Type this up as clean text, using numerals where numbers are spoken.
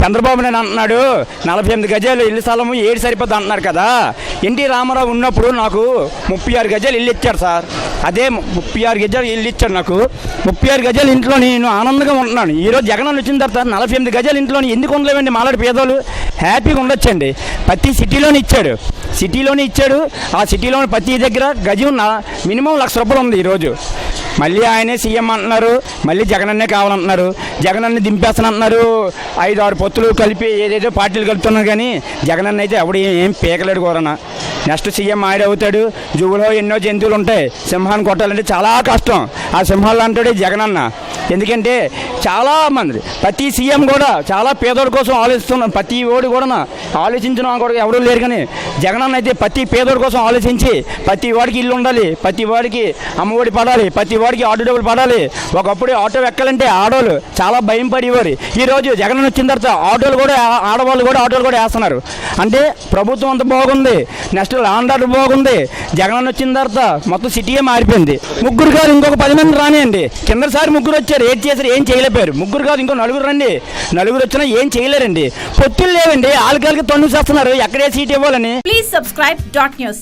చంద్రబాబు నాయుడు అంటున్నాడు 48 గజాలు ఇల్లు స్థలము 7 సరిపోద్ది అంటున్నారు కదా. ఎన్టీ రామారావు ఉన్నప్పుడు నాకు 36 గజాలు ఇల్లు ఇచ్చాడు సార్. అదే 36 గజాలు ఇల్లు ఇచ్చాడు నాకు. 36 గజాలు ఇంట్లో నేను ఆనందంగా ఉంటున్నాను. ఈరోజు జగన్ వచ్చిన తర్వాత 48 గజాలు ఇంట్లో ఎందుకు ఉండలేవండి? మాలాంటి పేదోళ్ళు హ్యాపీగా ఉండొచ్చండి. ప్రతి సిటీలోనే ఇచ్చాడు. ఆ సిటీలోని ప్రతి దగ్గర గజం మినిమం 1,00,000 రూపాయలు ఉంది ఈరోజు. మళ్ళీ ఆయనే సీఎం అంటున్నారు, మళ్ళీ జగనన్నే కావాలంటున్నారు, జగనన్ని దింపేస్తానంటున్నారు. 5-6 పొత్తులు కలిపి ఏదేదో పార్టీలు కలుపుతున్నారు. కానీ జగనన్న అయితే ఎవడు ఏం పీకలేడు కోరన. నెక్స్ట్ సీఎం ఆయన అవుతాడు. జూలో ఎన్నో జంతువులు ఉంటాయి. సింహాన్ని కొట్టాలంటే చాలా కష్టం. ఆ సింహాలు అంటాడు జగనన్న. ఎందుకంటే చాలామంది ప్రతి సీఎం కూడా చాలా పేదోడి కోసం ఆలోచిస్తున్నాను. ప్రతి ఓడి కూడా ఆలోచించిన కూడా ఎవరూ లేరు. కానీ జగనన్న అయితే ప్రతి పేదోడి కోసం ఆలోచించి ప్రతి వాడికి ఇల్లు ఉండాలి, ప్రతి వాడికి అమ్మఒడి పడాలి, ప్రతి వాడికి ఆటో డబ్బులు పడాలి. ఒకప్పుడు ఆటో ఎక్కాలంటే ఆడోళ్ళు చాలా భయం పడేవారు. ఈరోజు జగన్ వచ్చిన తర్వాత ఆటోలు కూడా ఆడవాళ్ళు కూడా ఆటోలు కూడా వేస్తున్నారు. అంటే ప్రభుత్వం అంత బాగుంది. నెక్స్ట్ ల్యాండ్ ఆర్డర్ బాగుంది. జగన్ వచ్చిన తర్వాత మొత్తం సిటీయే మారిపోయింది. ముగ్గురు కాదు ఇంకొక 10 మంది రానియండి. కిందసారి ముగ్గురు వచ్చారు, ఏం చేశారు? ఏం చేయలేపారు. ముగ్గురు కాదు ఇంకో 4 రండి. 4 వచ్చినా ఏం చేయలేరండి. పొత్తులు లేవండి. ఆళ్ళకి తొన్ను చేస్తున్నారు ఎక్కడే సీట్ ఇవ్వాలని. Please subscribe .news